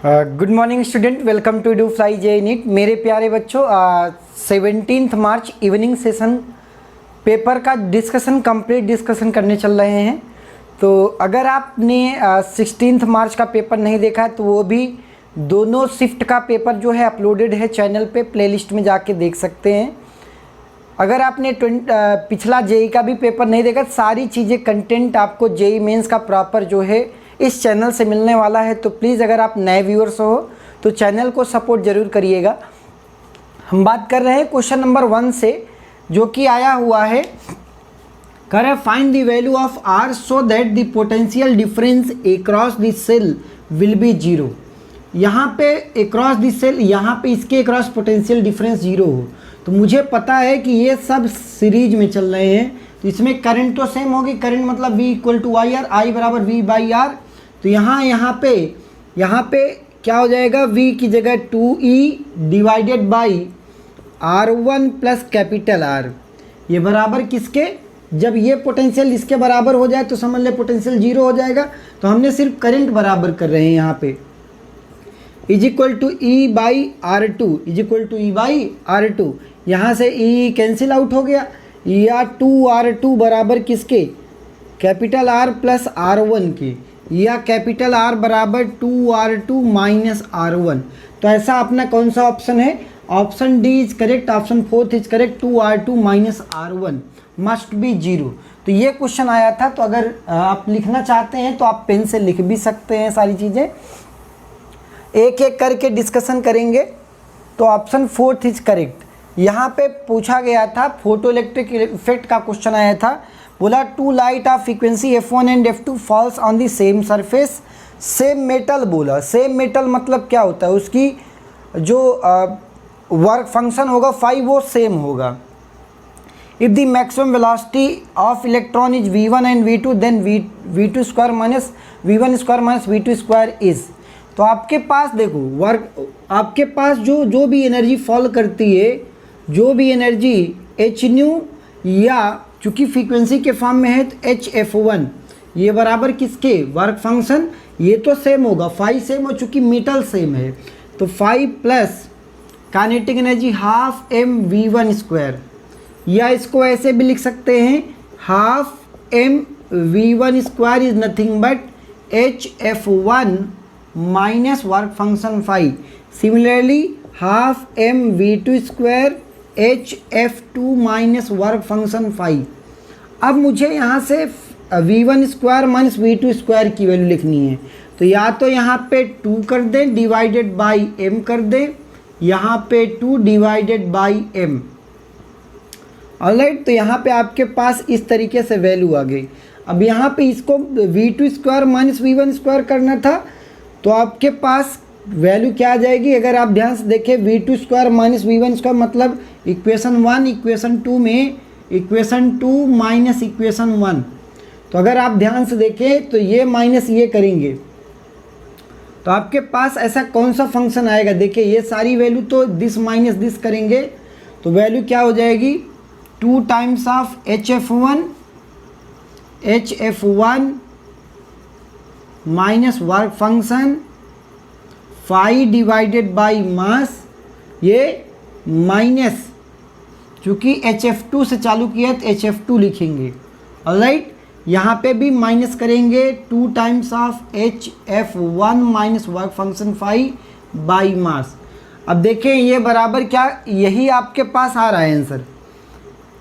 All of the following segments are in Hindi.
Good morning student, welcome to EduFly JEE NEET. मेरे प्यारे बच्चों, 17 मार्च इवनिंग सेशन पेपर का कंप्लीट डिस्कशन करने चल रहे हैं। तो अगर आपने 16 मार्च का पेपर नहीं देखा तो वो भी दोनों शिफ्ट का पेपर जो है अपलोडेड है चैनल पे, प्लेलिस्ट में जाके देख सकते हैं। अगर आपने पिछला जेई का भी पेपर नहीं देखा, सारी चीज़ें कंटेंट आपको जेई मेंस का प्रॉपर जो है इस चैनल से मिलने वाला है। तो प्लीज़ अगर आप नए व्यूअर्स हो तो चैनल को सपोर्ट ज़रूर करिएगा। हम बात कर रहे हैं क्वेश्चन नंबर 1 से, जो कि आया हुआ है, करें find the value of R so that the potential difference across the cell will be 0। यहाँ पे अक्रॉस द सेल, यहाँ पे इसके अक्रॉस पोटेंशियल डिफरेंस 0 हो। तो मुझे पता है कि ये सब सीरीज में चल रहे हैं, तो इसमें करंट तो सेम होगी। करंट मतलब V equal to I R, I बराबर V बाई आर। तो यहाँ पे क्या हो जाएगा, V की जगह 2E divided by R1 plus capital R। ये बराबर किसके, जब ये पोटेंशियल इसके बराबर हो जाए तो समझ ले पोटेंशियल 0 हो जाएगा। तो हमने सिर्फ करंट बराबर कर रहे हैं यहाँ पे, is equal to E by R2, is equal to E by R2। यहाँ से E कैंसिल आउट हो गया, या 2R2 बराबर किसके, कैपिटल R प्लस R1 के, या कैपिटल R बराबर 2R2 माइनस R1। तो ऐसा अपना कौन सा ऑप्शन है, option D is correct, option 4 is correct. 2R2 minus R1 must be 0। तो ये क्वेश्चन आया था। तो अगर आप लिखना चाहते हैं तो आप पेन से लिख भी सकते हैं, सारी चीज़ें एक एक करके डिस्कशन करेंगे। तो ऑप्शन 4 इज करेक्ट। यहाँ पे पूछा गया था, फोटो इलेक्ट्रिक इफेक्ट का क्वेश्चन आया था। बोला two light of frequency F1 and F2 falls on the same surface same metal. बोला सेम मेटल मतलब क्या होता है, उसकी जो वर्क फंक्शन होगा फाई वो सेम होगा। If the maximum velocity of electron is V1 and V2 then V2 square minus V1 square minus V2 square is. तो आपके पास देखो वर्क, आपके पास जो भी एनर्जी फॉल करती है, जो भी एनर्जी एच न्यू, या चूँकि फ्रीक्वेंसी के फॉर्म में है तो HF1, ये बराबर किसके, वर्क फंक्शन, ये तो सेम होगा, फाई सेम हो, चूँकि मेटल सेम है। तो phi plus kinetic energy half mv1 square, या इसको ऐसे भी लिख सकते हैं, half mv1 square is nothing but HF1 minus work function phi. Similarly half mv2 square HF2 minus work function phi. अब मुझे यहाँ से V1 square minus V2 square की वैल्यू लिखनी है। तो या तो यहाँ पे 2 कर दें डिवाइडेड बाई m कर दें, यहाँ पे 2 डिवाइडेड बाई m। ऑलराइट, तो यहाँ पे आपके पास इस तरीके से वैल्यू आ गई। अब यहाँ पे इसको V2 square minus V1 square करना था, तो आपके पास वैल्यू क्या आ जाएगी, अगर आप ध्यान से देखें, V2 square minus V1 square मतलब इक्वेशन 1 इक्वेशन 2 में इक्वेशन 2 माइनस इक्वेशन 1। तो अगर आप ध्यान से देखें तो ये माइनस ये करेंगे तो आपके पास ऐसा कौन सा फंक्शन आएगा। देखिए ये सारी वैल्यू तो दिस माइनस दिस करेंगे तो वैल्यू क्या हो जाएगी, 2 times of HF1 minus work function phi divided by mass, ये माइनस, चूँकि HF2 से चालू किया है तो HF2 लिखेंगे। ऑलराइट, यहाँ पे भी माइनस करेंगे, 2 times of HF1 minus work function phi by mass. अब देखें ये बराबर क्या, यही आपके पास आ रहा है आंसर।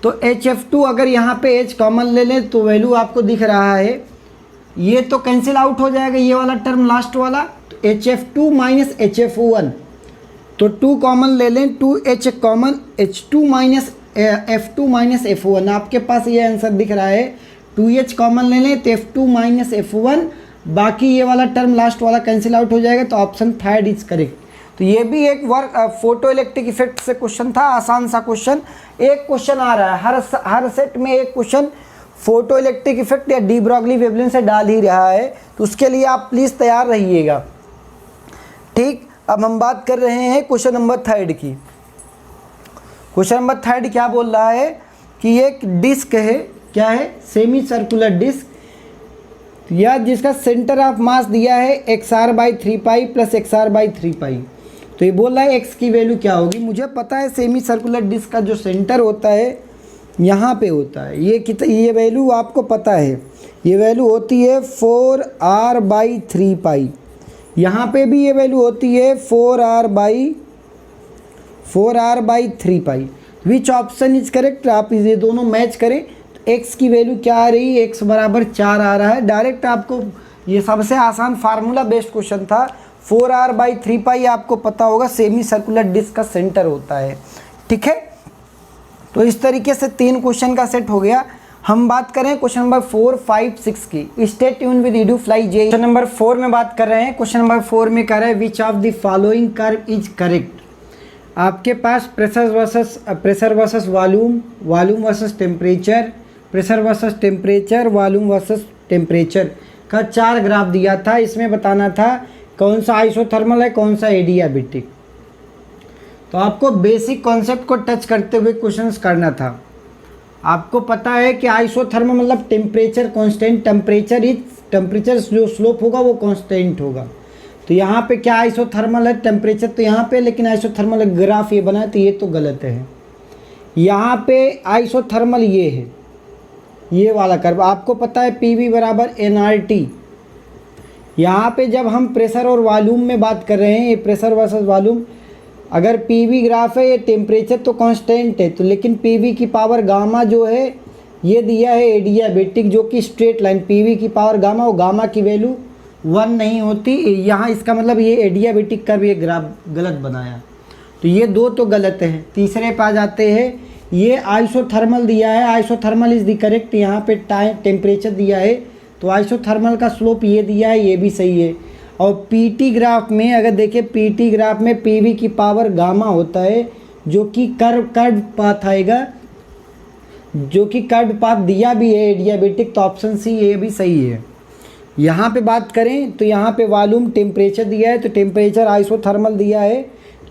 तो HF2 अगर यहाँ पे H कॉमन ले लें तो वैल्यू आपको दिख रहा है, ये तो कैंसिल आउट हो जाएगा, ये वाला टर्म लास्ट वाला। तो HF2 माइनस HF1, तो 2 कॉमन ले लें, 2H common, H2 minus F2 minus F1, आपके पास ये आंसर दिख रहा है। 2H कॉमन ले लें तो F2 माइनस F1, बाकी ये वाला टर्म लास्ट वाला कैंसिल आउट हो जाएगा। तो ऑप्शन 3 इज करेक्ट। तो ये भी एक फोटो इलेक्ट्रिक इफेक्ट से क्वेश्चन था, आसान सा क्वेश्चन। एक क्वेश्चन आ रहा है हर सेट में, एक क्वेश्चन फोटो इलेक्ट्रिक इफेक्ट या डी ब्रॉगली वेवलेंथ से डाल ही रहा है, तो उसके लिए आप प्लीज़ तैयार रहिएगा। ठीक, अब हम बात कर रहे हैं क्वेश्चन नंबर 3 की। क्वेश्चन नंबर 3 क्या बोल रहा है कि एक डिस्क है, क्या है, सेमी सर्कुलर डिस्क, या जिसका सेंटर ऑफ मास दिया है XR/3π प्लस XR/3π। तो ये बोल रहा है x की वैल्यू क्या होगी। मुझे पता है सेमी सर्कुलर डिस्क का जो सेंटर होता है यहाँ पे होता है, ये वैल्यू आपको पता है, ये वैल्यू होती है 4R/3π। यहाँ पे भी ये वैल्यू होती है 4R/3π। Which option is correct, आप ये दोनों मैच करें तो x की वैल्यू क्या आ रही है, x बराबर 4 आ रहा है। डायरेक्ट आपको ये सबसे आसान फार्मूला बेस्ड क्वेश्चन था। 4R/3π आपको पता होगा सेमी सर्कुलर डिस्क का सेंटर होता है, ठीक है। तो इस तरीके से 3 क्वेश्चन का सेट हो गया। हम बात करें क्वेश्चन नंबर 4, 5, 6 की। Stay tune with EduFly JEE। Question number 4 में बात कर रहे हैं। क्वेश्चन नंबर 4 में कह रहा है which of the following curve is correct. आपके पास pressure versus volume, volume versus temperature, pressure versus temperature, volume versus temperature का 4 ग्राफ दिया था। इसमें बताना था कौन सा आइसोथर्मल है, कौन सा एडियाबेटिक। तो आपको बेसिक कॉन्सेप्ट को टच करते हुए क्वेश्चंस करना था। आपको पता है कि आइसोथर्मल मतलब टेम्परेचर कांस्टेंट, टेम्परेचर जो स्लोप होगा वो कांस्टेंट होगा। तो यहाँ पे क्या आइसोथर्मल है, टेम्परेचर तो यहाँ पे, लेकिन आइसोथर्मल ग्राफ ये बना है तो ये तो गलत है। यहाँ पे आइसोथर्मल ये है, ये वाला कर्व। आपको पता है PV बराबर nRT। यहाँ पे जब हम प्रेशर और वॉल्यूम में बात कर रहे हैं, ये प्रेशर वर्सेस वॉल्यूम, अगर PV ग्राफ है, ये टेम्परेचर तो कांस्टेंट है तो, लेकिन PV की पावर गामा जो है ये दिया है एडियाबेटिक, जो कि स्ट्रेट लाइन PV की पावर गामा, और गामा की वैल्यू 1 नहीं होती यहाँ। इसका मतलब ये एडियाबेटिक कर्व ये ग्राफ गलत बनाया। तो ये 2 तो गलत है। तीसरे पे आ जाते हैं, ये आइसोथर्मल दिया है, आइसोथर्मल इज़ द करेक्ट। यहाँ पे टेम्परेचर दिया है तो आइसोथर्मल का स्लोप ये दिया है, ये भी सही है। और PT ग्राफ में अगर देखें, PT ग्राफ में PV की पावर गामा होता है, जो कि कर्व पाथ आएगा, जो कि कर्व पाथ दिया भी है एडियाबेटिक। तो ऑप्शन सी ये भी सही है। यहाँ पे बात करें तो यहाँ पे वॉल्यूम टेम्परेचर दिया है, तो टेम्परेचर आइसोथर्मल दिया है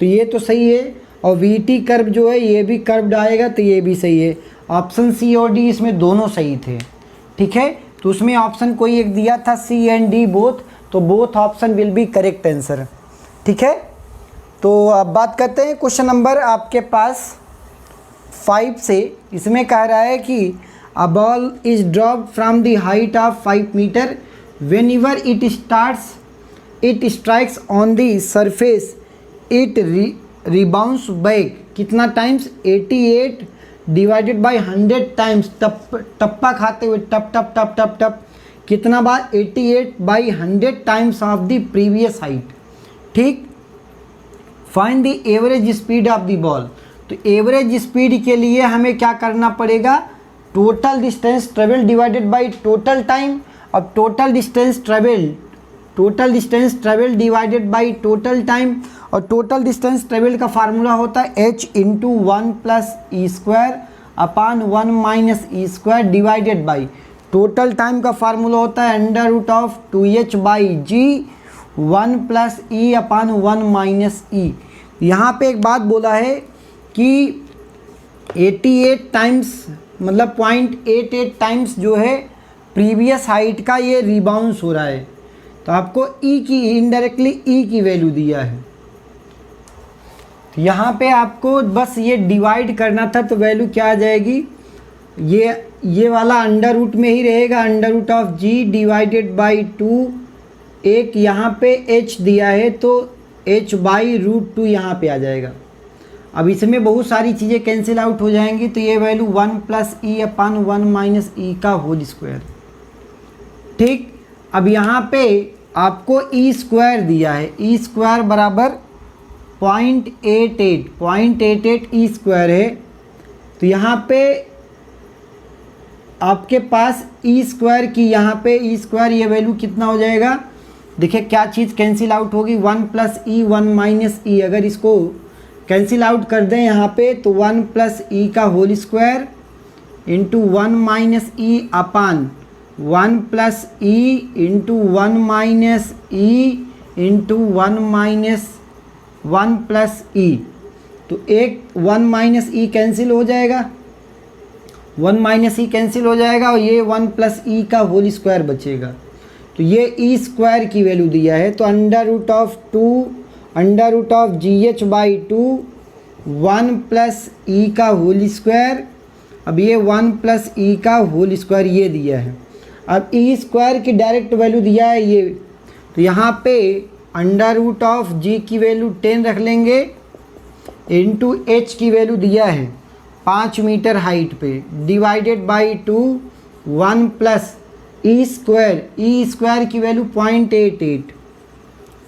तो ये तो सही है। और VT कर्व जो है ये भी कर्व्ड आएगा तो ये भी सही है। ऑप्शन C और D इसमें दोनों सही थे, ठीक है। तो उसमें ऑप्शन कोई एक दिया था C एंड D बोथ, तो both option will be correct answer, ठीक है। तो अब बात करते हैं क्वेश्चन नंबर आपके पास 5 से। इसमें कह रहा है कि a ball is drop from the height of 5 metre, whenever it strikes on the surface it rebounds back कितना टाइम्स, 88 डिवाइडेड बाई 100 टाइम्स। टप्पा खाते हुए टप टप टप टप टप कितना बार, 88/100 times of the previous height, ठीक। Find the average speed of the ball. तो एवरेज स्पीड के लिए हमें क्या करना पड़ेगा, total distance travel divided by total time. अब total distance travel divided by total time, और टोटल डिस्टेंस ट्रेवल का फार्मूला होता है h into 1 plus E² upon 1 - E² divided by total time का फार्मूला होता है √2h/g 1 प्लस E अपान 1 - E। यहाँ पे एक बात बोला है कि 88 टाइम्स मतलब 0.88 टाइम्स जो है प्रीवियस हाइट का ये रिबाउंस हो रहा है। तो आपको E की इनडायरेक्टली E की वैल्यू दिया है। तो यहाँ पे आपको बस ये डिवाइड करना था, तो वैल्यू क्या आ जाएगी, ये वाला अंडर रूट में ही रहेगा, √g डिवाइडेड बाई 2। एक यहाँ पे h दिया है तो h/√2 यहाँ पे आ जाएगा। अब इसमें बहुत सारी चीज़ें कैंसिल आउट हो जाएंगी, तो ये वैल्यू 1 प्लस E अपान 1 - E का होल स्क्वायर, ठीक। अब यहाँ पे आपको E² दिया है, E² बराबर 0.88 E² है। तो यहाँ पे आपके पास E² की, यहाँ पे E² ये वैल्यू कितना हो जाएगा, देखिए क्या चीज़ कैंसिल आउट होगी, 1 प्लस E 1 - E। अगर इसको कैंसिल आउट कर दें यहाँ पे तो 1 प्लस E का होल स्क्वायर इंटू 1 - E अपान 1 plus E into 1 - E into 1 plus E। तो एक 1 - E कैंसिल हो जाएगा, 1 - E कैंसिल हो जाएगा, और ये 1 प्लस E का होल स्क्वायर बचेगा। तो ये ई स्क्वायर की वैल्यू दिया है, तो under root of g h by 2 1 plus e का होल स्क्वायर। अब ये 1 प्लस ई का होल स्क्वायर ये दिया है। अब ई स्क्वायर की डायरेक्ट वैल्यू दिया है ये, तो यहाँ पे अंडर रूट ऑफ जी की वैल्यू 10 रख लेंगे, इंटू एच की वैल्यू दिया है 5 मीटर हाइट पे, divided by 2 1 plus e square की value 0.88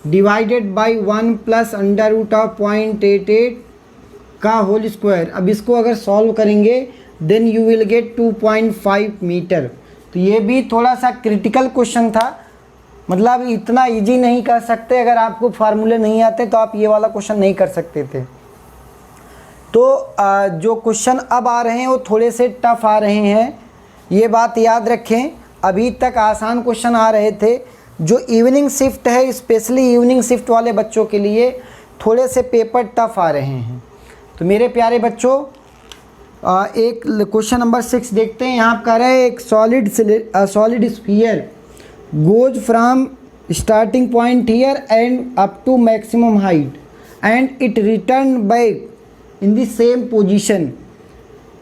divided by 1 plus under root of 0.88 का होल स्क्वायर। अब इसको अगर सॉल्व करेंगे then you will get 2.5 metre. तो ये भी थोड़ा सा क्रिटिकल क्वेश्चन था, मतलब इतना इजी नहीं कर सकते, अगर आपको फार्मूले नहीं आते तो आप ये वाला क्वेश्चन नहीं कर सकते थे। तो जो क्वेश्चन अब आ रहे हैं वो थोड़े से टफ आ रहे हैं, ये बात याद रखें। अभी तक आसान क्वेश्चन आ रहे थे, जो इवनिंग शिफ्ट है स्पेशली इवनिंग शिफ्ट वाले बच्चों के लिए थोड़े से पेपर टफ आ रहे हैं। तो मेरे प्यारे बच्चों एक क्वेश्चन नंबर 6 देखते हैं। यहाँ कह रहे हैं एक solid sphere goes from starting point here and up to maximum height and it return back in the same position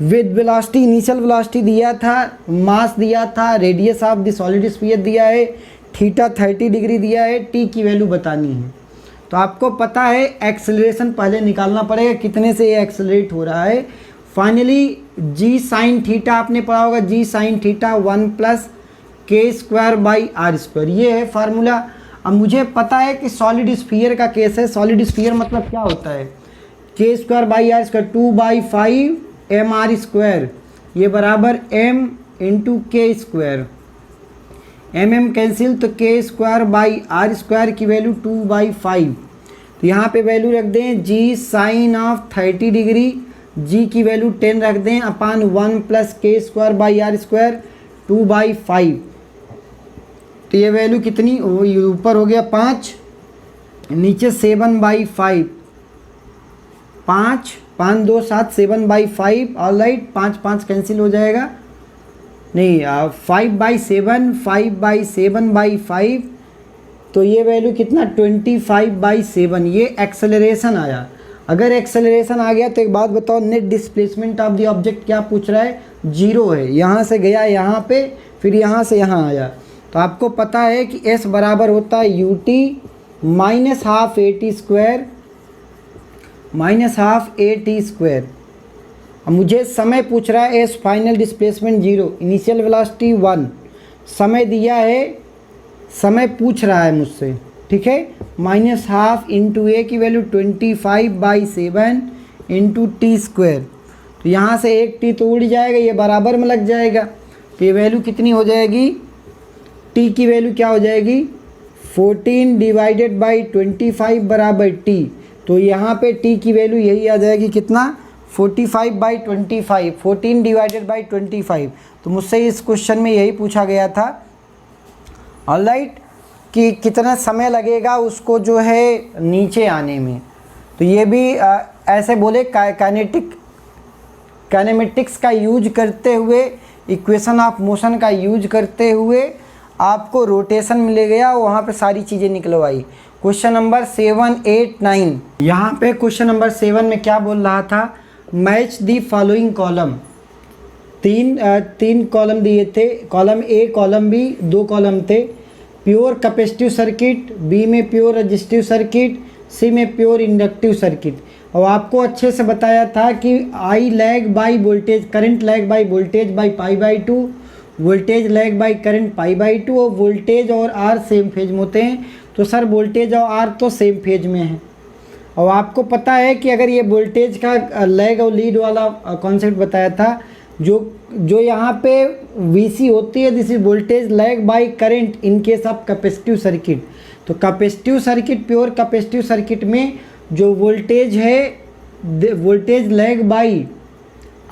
with velocity. Initial velocity दिया था, मास दिया था, radius of the solid sphere दिया है, थीटा 30 डिग्री दिया है, टी की वैल्यू बतानी है। तो आपको पता है एक्सेलरेशन पहले निकालना पड़ेगा, कितने से ये एक्सेलरेट हो रहा है। फाइनली जी साइन थीटा आपने पढ़ा होगा, G sine theta 1 plus K square by R square, ये है फार्मूला। अब मुझे पता है कि सॉलिड स्फीयर का केस है। सॉलिड स्फीयर मतलब क्या होता है, K square by R square 2/5 M R square, ये बराबर M into K square, M cancel, तो K square by R square की वैल्यू 2/5। तो यहाँ पे वैल्यू रख दें जी साइन ऑफ 30 डिग्री, जी की वैल्यू 10 रख दें अपान 1 plus K square by R square 2/5। तो ये वैल्यू कितनी, ऊपर हो गया 5, नीचे 7/5, 5 5 2 7 7/5, ऑल राइट, 5 5 कैंसिल हो जाएगा, नहीं 5/7 5/7/5, तो ये वैल्यू कितना 25/7, ये एक्सेलरेशन आया। अगर एक्सेलरेशन आ गया तो एक बात बताओ, net displacement of the object क्या पूछ रहा है, 0 है। यहाँ से गया यहाँ पे, फिर यहाँ से यहाँ आया, तो आपको पता है कि s बराबर होता है ut minus half A T square minus half A T square. अब मुझे समय पूछ रहा है, s final displacement 0, initial velocity 1, समय दिया है, समय पूछ रहा है मुझसे, ठीक है। माइनस हाफ इंटू ए की वैल्यू 25/7 इंटू टी स्क्वायर, तो यहाँ से एक टी तो उड़ जाएगा, ये बराबर में लग जाएगा, तो ये वैल्यू कितनी हो जाएगी, टी की वैल्यू क्या हो जाएगी 14 डिवाइडेड बाई 25 बराबर टी। तो यहाँ पे टी की वैल्यू यही आ जाएगी, कितना 45/25, 14 डिवाइडेड बाई 25। तो मुझसे इस क्वेश्चन में यही पूछा गया था, ऑलराइट, कि कितना समय लगेगा उसको जो है नीचे आने में। तो ये भी ऐसे बोले काइनेमेटिक्स का यूज करते हुए, इक्वेशन ऑफ मोशन का यूज करते हुए आपको रोटेशन मिल गया, वहाँ पे सारी चीज़ें निकलवाई। क्वेश्चन नंबर 7 8 9, यहाँ पे क्वेश्चन नंबर 7 में क्या बोल रहा था, मैच दी फॉलोइंग कॉलम, तीन कॉलम दिए थे, column A column B, 2 column थे। प्योर कैपेसिटिव सर्किट, बी में प्योर रेजिस्टिव सर्किट, सी में प्योर इंडक्टिव सर्किट। और आपको अच्छे से बताया था कि I lag by voltage, current lag by voltage by π/2, voltage lag by current π/2, और वोल्टेज और आर सेम फेज में होते हैं। तो सर वोल्टेज और आर तो सेम फेज में है, और आपको पता है कि अगर ये वोल्टेज का लैग और लीड वाला कॉन्सेप्ट बताया था, जो यहाँ पे VC होती है, this is voltage lag by current in case of capacitive circuit. तो capacitive circuit, pure capacitive circuit में जो वोल्टेज है, voltage lag by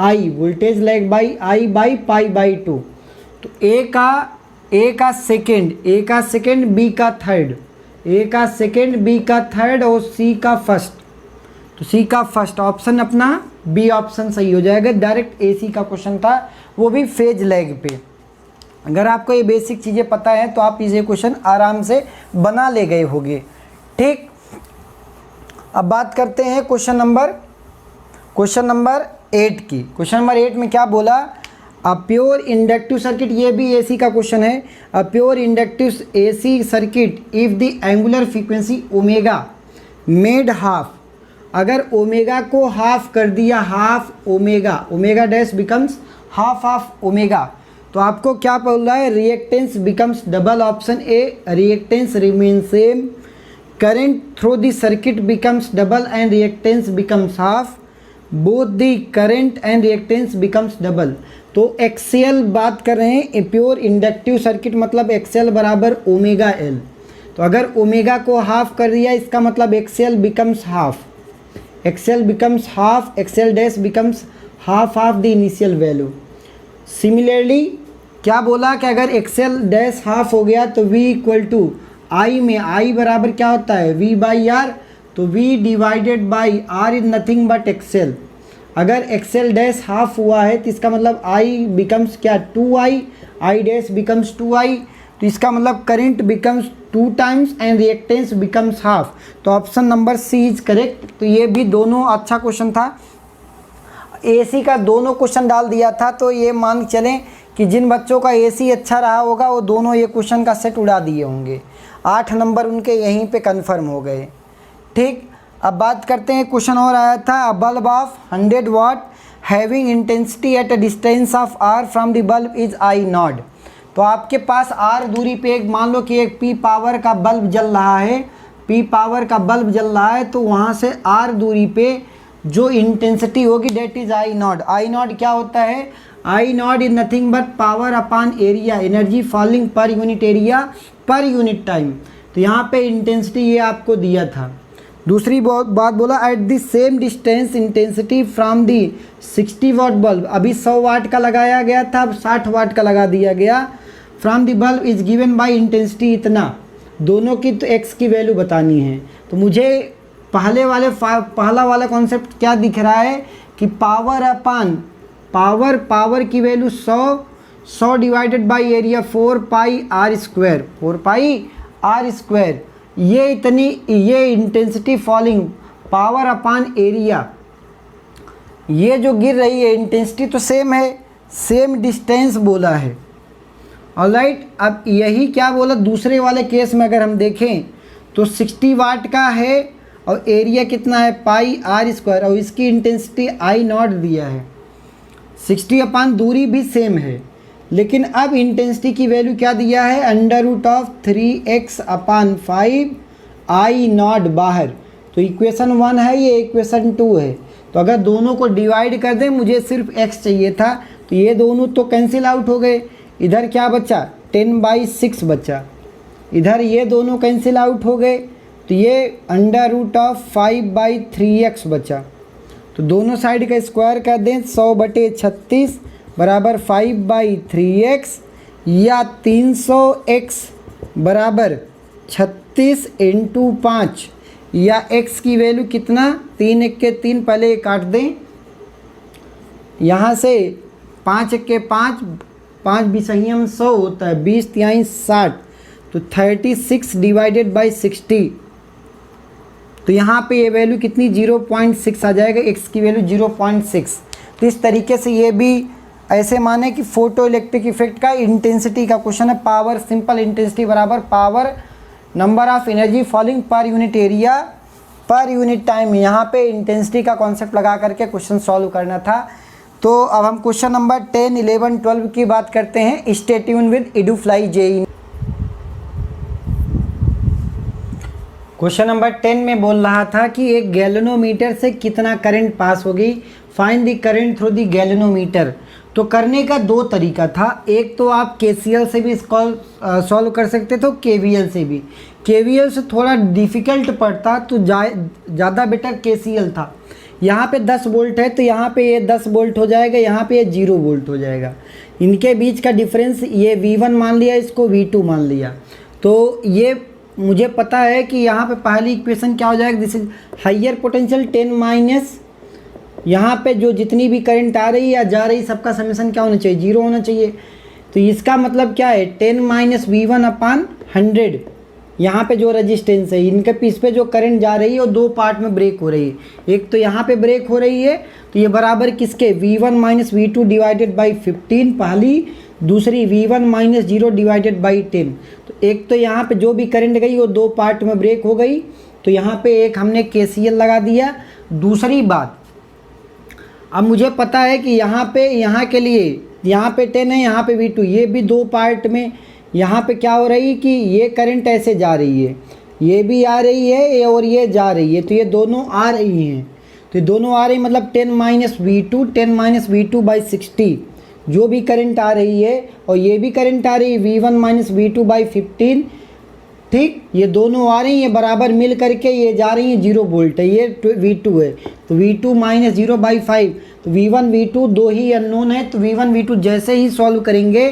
I, voltage lag by I by π/2। तो ए का सेकेंड, बी का थर्ड, ए का सेकेंड, बी का थर्ड और सी का फर्स्ट। तो सी का फर्स्ट ऑप्शन अपना बी ऑप्शन सही हो जाएगा। डायरेक्ट AC का क्वेश्चन था, वो भी फेज लैग पे। अगर आपको ये बेसिक चीज़ें पता है तो आप ये क्वेश्चन आराम से बना ले गए होंगे। ठीक, अब बात करते हैं क्वेश्चन नंबर 8 की। क्वेश्चन नंबर 8 में क्या बोला, अ प्योर इंडक्टिव सर्किट, ये भी एसी का क्वेश्चन है। A pure inductive AC circuit if the angular frequency omega made half, अगर ओमेगा को हाफ कर दिया, half omega, omega dash becomes half of omega, तो आपको क्या बोल रहा है, reactance becomes double, option A, reactance remain same, current through the circuit becomes double and reactance becomes half, both the current and reactance becomes double. तो एक्सएल बात कर रहे हैं, प्योर इंडक्टिव सर्किट मतलब एक्सएल बराबर ओमेगा एल, तो अगर ओमेगा को हाफ कर दिया इसका मतलब XL becomes half, XL becomes half, XL dash becomes half of the initial value. Similarly क्या बोला कि अगर एक्सएल डैश हाफ हो गया तो v इक्वल टू आई में, आई बराबर क्या होता है v बाई आर, तो v divided by R is nothing but XL. अगर एक्सएल डैश हाफ हुआ है तो इसका मतलब i बिकम्स क्या 2i, I dash becomes 2i, तो इसका मतलब current becomes 2 times and reactance becomes half. तो option number C is correct. तो ये भी दोनों अच्छा क्वेश्चन था, एसी का दोनों क्वेश्चन डाल दिया था, तो ये मान चलें कि जिन बच्चों का एसी अच्छा रहा होगा वो दोनों ये क्वेश्चन का सेट उड़ा दिए होंगे। 8 नंबर उनके यहीं पे कंफर्म हो गए। ठीक, अब बात करते हैं, क्वेश्चन और आया था, a bulb of 100 watt having intensity at a distance of R from the bulb is I nought. तो आपके पास आर दूरी पे एक, मान लो कि एक पी पावर का बल्ब जल रहा है, पी पावर का बल्ब जल रहा है, तो वहाँ से आर दूरी पे जो इंटेंसिटी होगी that is I not. I not क्या होता है, I not is nothing but power upon area, energy falling per unit area per unit time. तो यहाँ पे इंटेंसिटी ये आपको दिया था। दूसरी बात बोला, at the same distance intensity from the 60 watt bulb, अभी 100 वाट का लगाया गया था, अब 60 वाट का लगा दिया गया, from the bulb is given by intensity इतना, दोनों की तो एक्स की वैल्यू बतानी है। तो मुझे पहला वाला कॉन्सेप्ट क्या दिख रहा है कि पावर अपान पावर की value 100 divided by area 4 pi R square, ये इतनी, ये intensity falling power upon area, ये जो गिर रही है इंटेंसिटी तो सेम है, सेम डिस्टेंस बोला है। ऑलराइट, अब यही क्या बोला दूसरे वाले केस में अगर हम देखें तो 60 वाट का है और एरिया कितना है पाई आर स्क्वायर, और इसकी इंटेंसिटी आई नॉट दिया है, 60 अपान दूरी भी सेम है, लेकिन अब इंटेंसिटी की वैल्यू क्या दिया है, under root of 3x upon 5 I nought बाहर। तो इक्वेशन 1 है, ये इक्वेशन 2 है। तो अगर दोनों को डिवाइड कर दें, मुझे सिर्फ x चाहिए था, तो ये दोनों तो कैंसिल आउट हो गए, इधर क्या बचा 10/6 बचा, इधर ये दोनों कैंसिल आउट हो गए, तो ये अंडर रूट ऑफ 5/3x बचा। तो दोनों साइड का स्क्वायर कर दें, 100/36 बराबर 5/3x, या 300x बराबर 36 × 5, या x की वैल्यू कितना, 3 × 1 = 3, पहले काट दें, यहाँ से 5 × 1 = 5, 5 बिसहियम 100 होता है, 20 × 3 = 60, तो 36 डिवाइडेड बाई 60, तो यहाँ पे ये वैल्यू कितनी 0.6 आ जाएगा, x की वैल्यू 0.6। तो इस तरीके से ये भी ऐसे माने कि फोटो इलेक्ट्रिक इफेक्ट का इंटेंसिटी का क्वेश्चन है, पावर सिंपल इंटेंसिटी बराबर power number of energy falling per unit area per unit time. यहाँ पे इंटेंसिटी का कॉन्सेप्ट लगा करके क्वेश्चन सॉल्व करना था। तो अब हम क्वेश्चन नंबर 10, 11, 12 की बात करते हैं। Stay tune with Edufly JEE. Question number 10 में बोल रहा था कि एक गैल्वेनोमीटर से कितना करंट पास होगी, find the current through the galvanometer. तो करने का 2 तरीका था, एक तो आप KCL से भी इसको सॉल्व कर सकते थे, KVL से भी। KVL से थोड़ा डिफ़िकल्ट पड़ता तो ज़्यादा बेटर KCL था। यहाँ पे 10 वोल्ट है तो यहाँ पे ये 10 वोल्ट हो जाएगा, यहाँ पे ये 0 वोल्ट हो जाएगा। इनके बीच का डिफरेंस, ये V1 मान लिया, इसको V2 मान लिया। तो ये मुझे पता है कि यहाँ पे पहली इक्वेशन क्या हो जाएगा, this is higher potential 10 minus, यहाँ पे जो जितनी भी करंट आ रही है या जा रही सबका समेशन क्या होना चाहिए, 0 होना चाहिए। तो इसका मतलब क्या है 10 माइनस V1 अपान 100। यहाँ पे जो रेजिस्टेंस है इनके पीस पे जो करंट जा रही है वो दो पार्ट में ब्रेक हो रही है। एक तो यहाँ पे ब्रेक हो रही है तो ये बराबर किसके V1 minus V2 divided by 15 पहली, दूसरी V1 माइनस 0 डिवाइडेड बाई 10। तो एक तो यहाँ पे जो भी करंट गई वो दो पार्ट में ब्रेक हो गई, तो यहाँ पे एक हमने KCL लगा दिया। दूसरी बात, अब मुझे पता है कि यहाँ पे यहाँ के लिए यहाँ पे 10 है, यहाँ पे V2, ये भी दो पार्ट में यहाँ पे क्या हो रही है कि ये करंट ऐसे जा रही है, ये भी आ रही है और ये जा रही है, तो ये दोनों आ रही हैं। तो ये दोनों आ रही मतलब 10 माइनस V2 बाई 60 जो भी करंट आ रही है, और ये भी करंट आ रही है V1 माइनस V2 बाई 15। ठीक, ये दोनों आ रही हैं बराबर मिल करके ये जा रही हैं 0 वोल्ट है, ये V2 है, तो V2 माइनस 0 बाई 5, तो V1 V2 दो ही अननोन है, तो V1 V2 जैसे ही सॉल्व करेंगे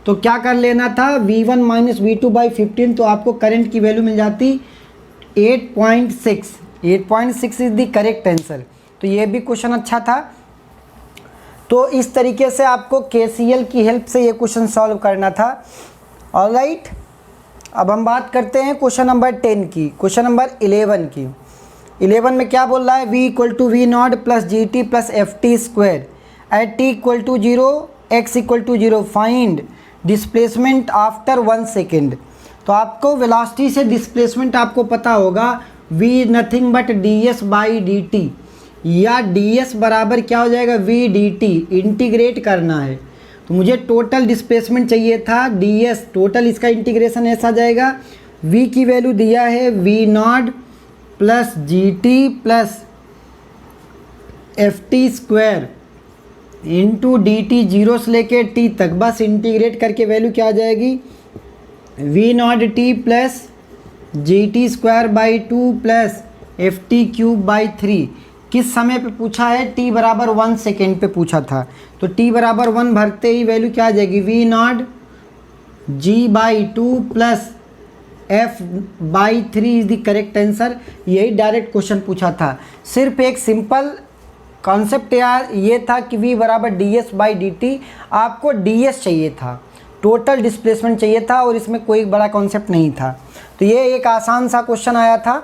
तो क्या कर लेना था V1 माइनस V2 बाई 15, तो आपको करंट की वैल्यू मिल जाती 8.6। 8.6 इज द करेक्ट आंसर। तो ये भी क्वेश्चन अच्छा था। तो इस तरीके से आपको KCL की हेल्प से ये क्वेश्चन सॉल्व करना था। ऑलराइट, अब हम बात करते हैं क्वेश्चन नंबर 10 की, क्वेश्चन नंबर 11 की। 11 में क्या बोल रहा है, V equal to V nought plus G T plus F T square at T equal to 0 x equal to 0 find displacement after 1 second. तो आपको वेलोसिटी से डिस्प्लेसमेंट आपको पता होगा v nothing but ds by D T, या ds बराबर क्या हो जाएगा v dt, इंटीग्रेट करना है। तो मुझे टोटल डिस्प्लेसमेंट चाहिए था ds, टोटल इसका इंटीग्रेशन ऐसा जाएगा, v की वैल्यू दिया है v nought plus G T plus F T square into D T, zero से लेके टी तक, बस इंटीग्रेट करके वैल्यू क्या आ जाएगी v not T plus G T square by 2 plus F T cube by 3। किस समय पे पूछा है, t बराबर 1 सेकेंड पे पूछा था, तो t बराबर 1 भरते ही वैल्यू क्या आ जाएगी v nought G by 2 plus f by 3 is the correct answer. यही डायरेक्ट क्वेश्चन पूछा था। सिर्फ एक सिंपल कॉन्सेप्ट यार ये था कि v बराबर ds बाई डी टी, आपको ds चाहिए था, टोटल डिस्प्लेसमेंट चाहिए था, और इसमें कोई बड़ा कॉन्सेप्ट नहीं था। तो ये एक आसान सा क्वेश्चन आया था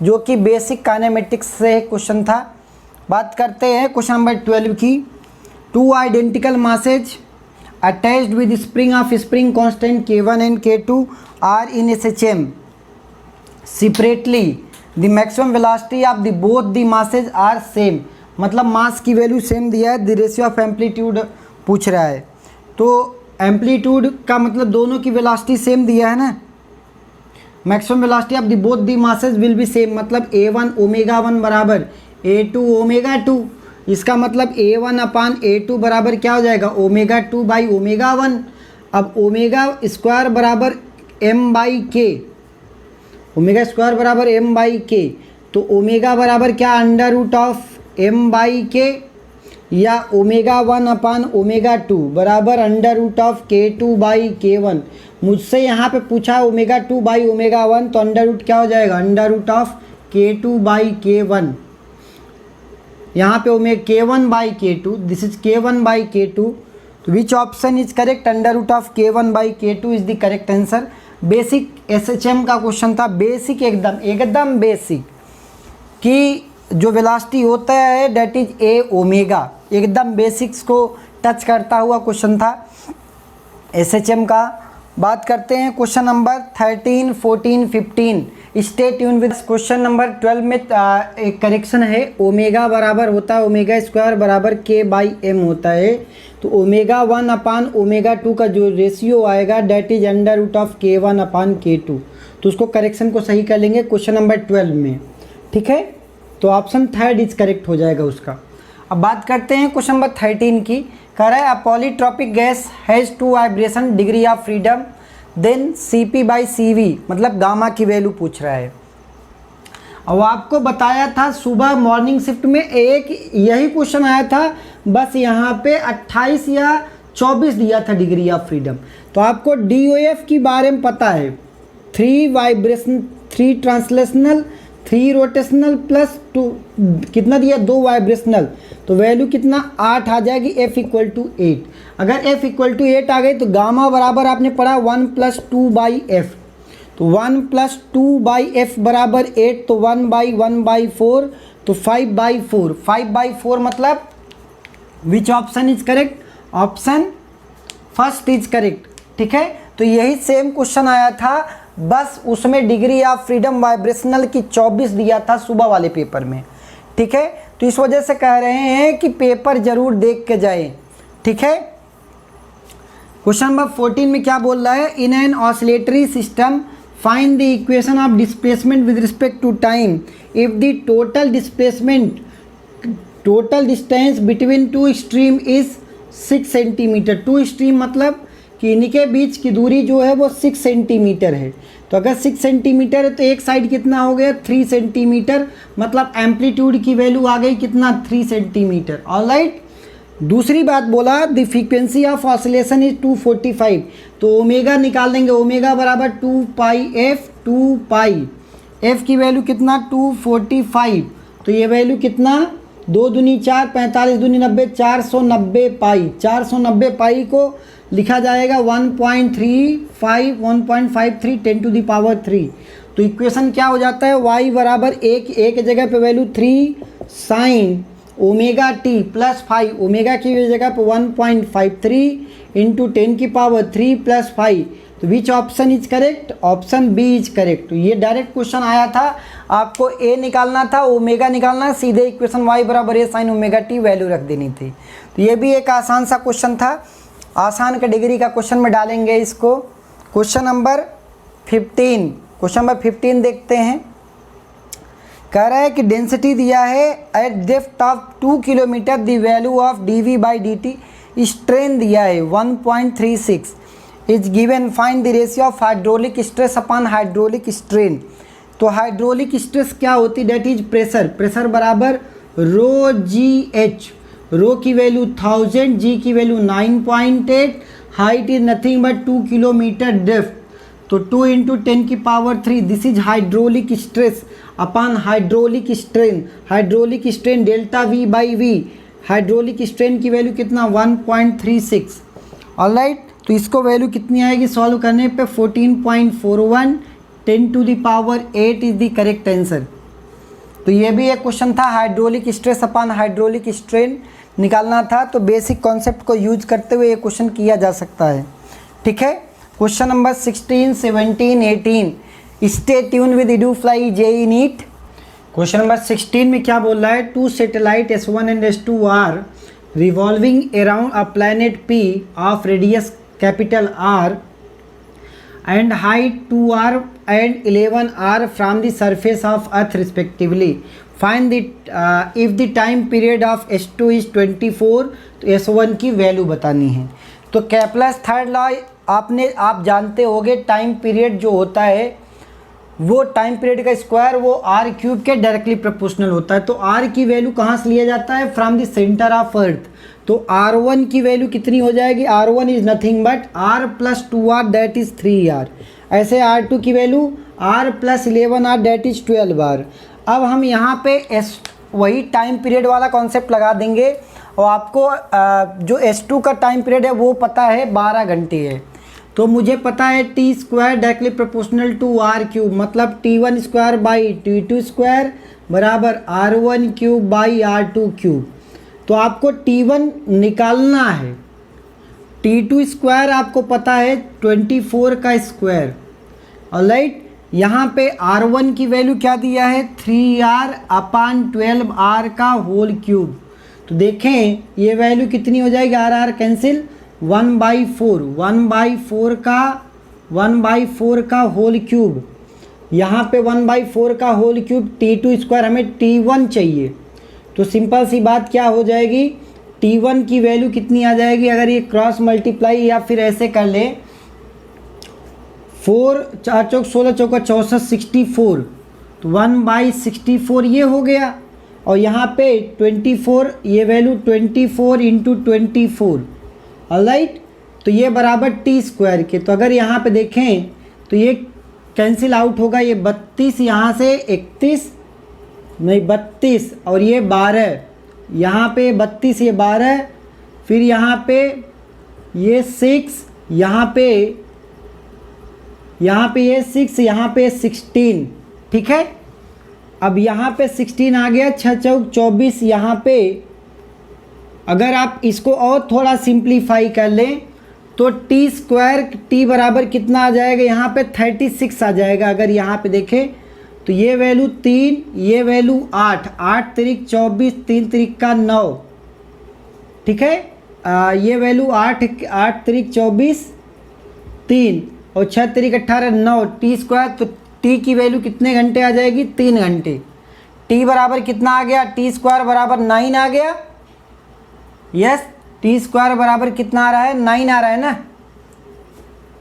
जो कि बेसिक काइनेमेटिक्स से क्वेश्चन था। बात करते हैं क्वेश्चन नंबर 12 की। 2 identical masses attached with spring of spring constant K1 and K2 are in SHM separately, the maximum velocity of the both the masses are same. मतलब मास की वैल्यू सेम दिया है, द रेशियो ऑफ एम्पलीट्यूड पूछ रहा है, तो एम्पलीट्यूड का मतलब दोनों की वेलोसिटी सेम दिया है ना। Maximum velocity of the both the masses will be same, मतलब A1 ओमेगा 1 बराबर A2 ओमेगा 2, इसका मतलब A1 अपान A2 बराबर क्या हो जाएगा ओमेगा 2 बाई ओमेगा 1। अब ओमेगा स्क्वायर बराबर m by K, omega square बराबर m बाई के, तो ओमेगा बराबर क्या under root of m by K, या ओमेगा 1 अपान ओमेगा 2 बराबर under root of K2 by K1। मुझसे यहाँ पे पूछा ओमेगा 2 बाई ओमेगा 1, तो अंडर रूट क्या हो जाएगा under root of K2 by K1। यहाँ पे omega K1 by K2, this is K1 by K2, तो which option is correct, under root of K1 by K2 is the correct answer. Basic SHM का क्वेश्चन था, बेसिक एकदम बेसिक, कि जो वेलोसिटी होता है डेट इज ए ओमेगा, एकदम बेसिक्स को टच करता हुआ क्वेश्चन था SHM का। बात करते हैं question number 13, 14, 15। Stay tune with question number 12 में एक करेक्शन है, ओमेगा बराबर होता है ओमेगा स्क्वायर बराबर K बाई M होता है, तो ओमेगा 1 अपान ओमेगा 2 का जो रेशियो आएगा that is under root of K1 upon K2। तो उसको करेक्शन को सही कर लेंगे क्वेश्चन नंबर 12 में, ठीक है। तो ऑप्शन थर्ड इज करेक्ट हो जाएगा उसका। अब बात करते हैं क्वेश्चन नंबर 13 की। कह रहा है a polytropic gas has 2 vibration degree of freedom then Cp बाई CV, मतलब गामा की वैल्यू पूछ रहा है। अब आपको बताया था सुबह मॉर्निंग शिफ्ट में एक यही क्वेश्चन आया था, बस यहाँ पे 28 या 24 दिया था डिग्री ऑफ फ्रीडम। तो आपको DOF के बारे में पता है, 3 वाइब्रेशन, 3 ट्रांसलेशनल 3 रोटेशनल प्लस 2 कितना दिया, 2 वाइब्रेशनल, तो वैल्यू कितना 8 आ जाएगी, F इक्वल टू 8। अगर F इक्वल टू 8 आ गई तो गामा बराबर आपने पढ़ा 1 + 2/f, तो 1 + 2/f बराबर 8, तो 1/1/4, तो 5/4। 5/4 मतलब विच option is correct, option first is correct. ठीक है, तो यही सेम क्वेश्चन आया था, बस उसमें डिग्री ऑफ फ्रीडम वाइब्रेशनल की 24 दिया था सुबह वाले पेपर में। ठीक है, तो इस वजह से कह रहे हैं कि पेपर जरूर देख के जाए। ठीक है, क्वेश्चन नंबर 14 में क्या बोल रहा है, in an oscillatory system find the equation of displacement with respect to time if the total distance between two stream is 6 centimetre. Two stream मतलब कि इनके बीच की दूरी जो है वो 6 सेंटीमीटर है। तो अगर 6 सेंटीमीटर है तो एक साइड कितना हो गया, 3 सेंटीमीटर, मतलब एम्पलीट्यूड की वैल्यू आ गई कितना, 3 सेंटीमीटर। ऑलराइट, दूसरी बात बोला the frequency of oscillation is 245, तो ओमेगा निकाल देंगे, ओमेगा बराबर 2πf, 2π f की वैल्यू कितना 245, तो ये वैल्यू कितना 2 दूनी 4, 45 दूनी 90, 490 पाई। 490 पाई को लिखा जाएगा 1.35 1.53 10⁻3। तो इक्वेशन क्या हो जाता है, y बराबर एक जगह पे value 3 sine omega T plus 5, omega की जगह पे 1.53 इंटू 10⁻3 प्लस 5। तो which option is correct, option B is correct. तो ये डायरेक्ट क्वेश्चन आया था, आपको ए निकालना था, ओमेगा निकालना, सीधे इक्वेशन y बराबर ए साइन ओमेगा टी वैल्यू रख देनी थी। तो ये भी एक आसान सा क्वेश्चन था, आसान कैटेगरी का क्वेश्चन में डालेंगे इसको। क्वेश्चन नंबर 15 देखते हैं। कह रहा है कि डेंसिटी दिया है eight depth of 2 kilometre, the value of dV/dt, strain दिया है 1.36 is given, find the ratio of hydraulic stress upon hydraulic strain. तो हाइड्रोलिक स्ट्रेस क्या होती है, डेट इज प्रेशर, प्रेशर बराबर ρgh, रो की वैल्यू 1000, जी की value 9.8, height is nothing but 2 kilometre depth, तो 2 × 10⁻3, this is hydraulic stress upon hydraulic strain. Hydraulic strain delta V/V, hydraulic strain की वैल्यू कितना 1.36। ऑलराइट, तो इसको वैल्यू कितनी आएगी सॉल्व करने पे 14.41, 10⁸ इज द करेक्ट आंसर। तो ये भी एक क्वेश्चन था, hydraulic stress upon hydraulic strain निकालना था, तो बेसिक कॉन्सेप्ट को यूज करते हुए ये क्वेश्चन किया जा सकता है। ठीक है, question number 16, 17, 18, stay tune with EduFly JEE NEET। Question number 16 में क्या बोल रहा है, 2 satellite S1 and S2 are revolving around a planet P of radius capital R and height 2r and 11r from the surface of earth respectively. Find the if the time period of S2 is 24, तो S1 की वैल्यू बतानी है। तो कैपलस थर्ड लॉ आप जानते होंगे, टाइम पीरियड जो होता है वो टाइम पीरियड का स्क्वायर वो r³ के डायरेक्टली प्रोपोर्शनल होता है। तो r की वैल्यू कहाँ से लिया जाता है, from the centre of earth. तो R1 की वैल्यू कितनी हो जाएगी, R1 is nothing but R + 2r that is 3r। ऐसे R2 की value R + 11r that is 12r। अब हम यहाँ पे वही टाइम पीरियड वाला कॉन्सेप्ट लगा देंगे, और आपको जो S2 का टाइम पीरियड है वो पता है 12 घंटे है। तो मुझे पता है t² directly proportional to r³, मतलब t1² / t2² बराबर r1³ / r2³। तो आपको t1 निकालना है, t2² आपको पता है 24 का स्क्वायर। ऑलराइट, यहाँ पे r1 की वैल्यू क्या दिया है 3r / 12r का होल क्यूब। तो देखें ये वैल्यू कितनी हो जाएगी, r कैंसिल, 1/4 का होल क्यूब। यहाँ पे 1/4 का होल क्यूब, t2², हमें t1 चाहिए। तो सिंपल सी बात क्या हो जाएगी, t1 की वैल्यू कितनी आ जाएगी, अगर ये क्रॉस मल्टीप्लाई या फिर ऐसे कर ले, 4 4 चौक 16 चौका 64 64, तो 1/64 ये हो गया। और यहाँ पे 24, ये वैल्यू 24 × 24। ऑलराइट, तो ये बराबर t² के। तो अगर यहाँ पे देखें तो ये कैंसिल आउट होगा, ये 32 यहाँ से 31 नहीं 32 और ये 12, यहाँ पे 32 ये 12, फिर यहाँ पे ये 6, यहाँ पे ये 6, यहाँ पे 16, ठीक है। अब यहाँ पे 16 आ गया, 6 चौक 24, यहाँ पे अगर आप इसको और थोड़ा सिंप्लीफाई कर लें तो टी स्क्वायर टी बराबर कितना आ जाएगा, यहाँ पे 36 आ जाएगा। अगर यहाँ पे देखें तो ये वैल्यू 3, ये वैल्यू 8, 8 तिरिक 24, 3 तिरिक का 9, ठीक है। ये वैल्यू 8 तिरिक 24, 3 और 6 तिरिक 18, 9 टी स्क्वायर। तो टी की वैल्यू कितने घंटे आ जाएगी, 3 घंटे। टी बराबर कितना आ गया, टी स्क्वायर बराबर 9 आ गया। यस, टी स्क्वायर बराबर कितना आ रहा है, 9 आ रहा है ना।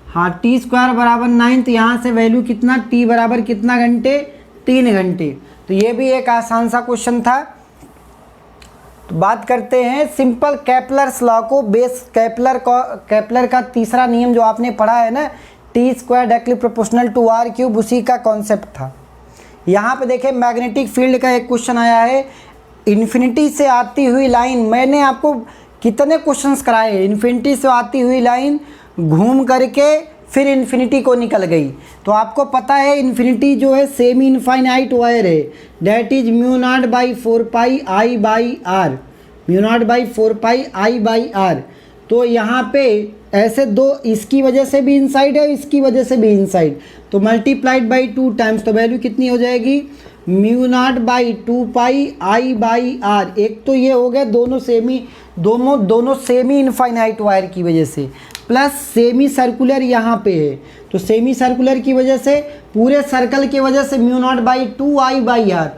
हाँ, टी स्क्वायर बराबर 9, तो यहाँ से वैल्यू कितना, टी बराबर कितना घंटे, 3 घंटे। तो ये भी एक आसान सा क्वेश्चन था। तो बात करते हैं सिंपल केपलर्स लॉ को। बेस केपलर का तीसरा नियम जो आपने पढ़ा है ना, T square directly proportional to R cube, उसी का कॉन्सेप्ट था। यहाँ पे देखें मैग्नेटिक फील्ड का एक क्वेश्चन आया है, इन्फिनिटी से आती हुई लाइन। मैंने आपको कितने क्वेश्चंस कराए हैं, इन्फिनिटी से आती हुई लाइन घूम करके फिर इन्फिनिटी को निकल गई। तो आपको पता है इन्फिनिटी जो है सेमी इनफाइनाइट वायर है, that is mu nought by 4 pi I by R, mu nought by 4 pi I by R. तो यहाँ पे ऐसे दो, इसकी वजह से भी इनसाइड है, इसकी वजह से भी इनसाइड, तो मल्टीप्लाइड बाई 2 टाइम्स, तो वैल्यू कितनी हो जाएगी, mu nought by 2 pi I by R. एक तो ये हो गया दोनों सेमी इनफाइनाइट वायर की वजह से, प्लस सेमी सर्कुलर यहाँ पे है, तो सेमी सर्कुलर की वजह से, पूरे सर्कल की वजह से mu nought by 2 I by R,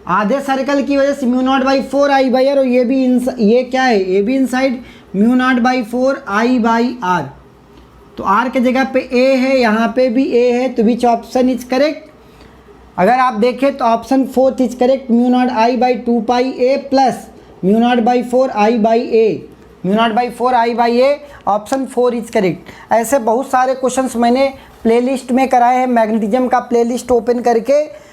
आधे सर्कल की वजह से mu nought by 4 I by R, और ये भी ये क्या है, ये भी inside mu nought by 4 I by R. तो आर के जगह पे ए है, यहाँ पे भी ए है, तो विच ऑप्शन इज करेक्ट। अगर आप देखें तो option 4 is correct, mu not I by 2 pi A plus mu nought by 4 I by A, mu nought by 4 I by A, option 4 is correct. ऐसे बहुत सारे क्वेश्चंस मैंने प्लेलिस्ट में कराए हैं, मैग्नेटिज्म का प्लेलिस्ट ओपन करके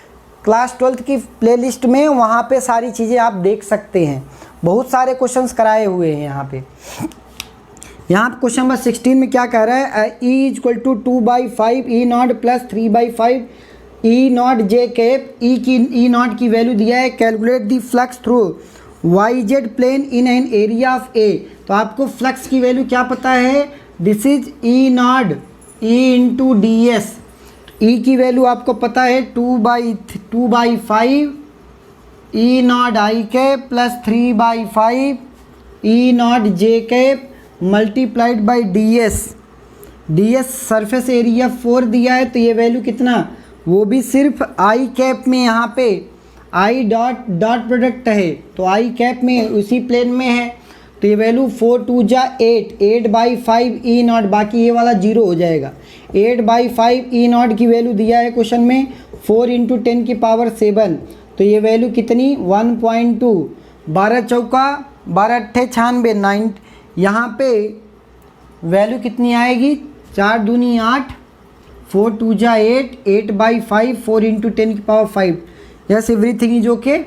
क्लास 12th की प्लेलिस्ट में, वहाँ पे सारी चीज़ें आप देख सकते हैं, बहुत सारे क्वेश्चंस कराए हुए हैं यहाँ पे। यहाँ क्वेश्चन नंबर 16 में क्या कह रहा है, E is equal to 2/5 E not plus 3/5 E not J cap. E not की वैल्यू दिया है, calculate the flux through YZ plane in an area of A. तो आपको फ्लक्स की वैल्यू क्या पता है, this is E not E into D S. E की वैल्यू आपको पता है 2/5 E not I cap plus 3/5 E not J cap multiplied by D S. D S surface area 4 दिया है, तो ये वैल्यू कितना, वो भी सिर्फ आई कैप में, यहाँ पे आई डॉट प्रोडक्ट है, तो आई कैप में उसी प्लेन में है, तो ये वैल्यू 4 2 जा 8, 8/5 ई नॉट, बाकी ये वाला 0 हो जाएगा। 8/5 ई नॉट की वैल्यू दिया है क्वेश्चन में 4 × 10 की पावर 7, तो ये वैल्यू कितनी 1.2, 12 चौका 12 अट्ठे 96, 9, यहाँ पे वैल्यू कितनी आएगी, 4 दूनी 8, 4 2 जा 8, 8/5 4 × 10 की power 5। Yes everything is okay,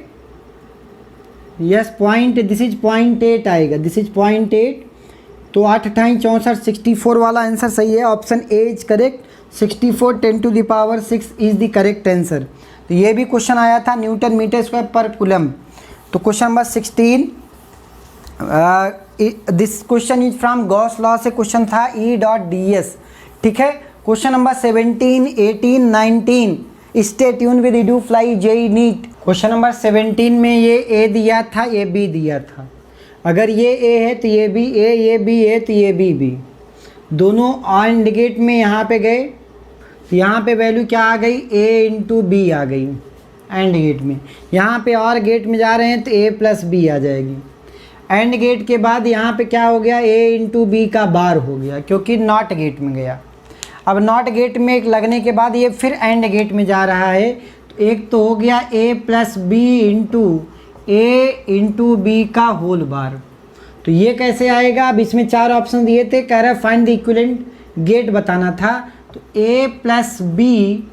yes point, this is 0.8 आएगा, दिस इज 0.8। तो 8 8 64, 64 वाला आंसर सही है, option A is correct. 64 10⁶ is the correct answer. तो ये भी क्वेश्चन आया था, न्यूटन मीटर स्क्वायर पर कूलम। तो question number 16, this question is from Gauss law से क्वेश्चन था, ई डॉट डी एस, ठीक है। Question number 17 18 19, stay tune with EduFly JEE NEET. Question number 17 में ये ए दिया था, ये बी दिया था। अगर ये ए है तो ये भी ए, ये बी है तो ये बी। दोनों एंड गेट में यहाँ पे गए, तो यहाँ पे वैल्यू क्या आ गई, ए इंटू बी आ गई एंड गेट में। यहाँ पे और गेट में जा रहे हैं तो ए प्लस बी आ जाएगी। एंड गेट के बाद यहाँ पे क्या हो गया, ए इंटू बी का बार हो गया, क्योंकि नॉट गेट में गया। अब नॉट गेट में लगने के बाद ये फिर एंड गेट में जा रहा है, तो एक तो हो गया ए प्लस बी इंटू बी का होल बार। तो ये कैसे आएगा, अब इसमें 4 ऑप्शन दिए थे, कह रहा है फाइंड द इक्विवेलेंट गेट बताना था। तो ए प्लस बी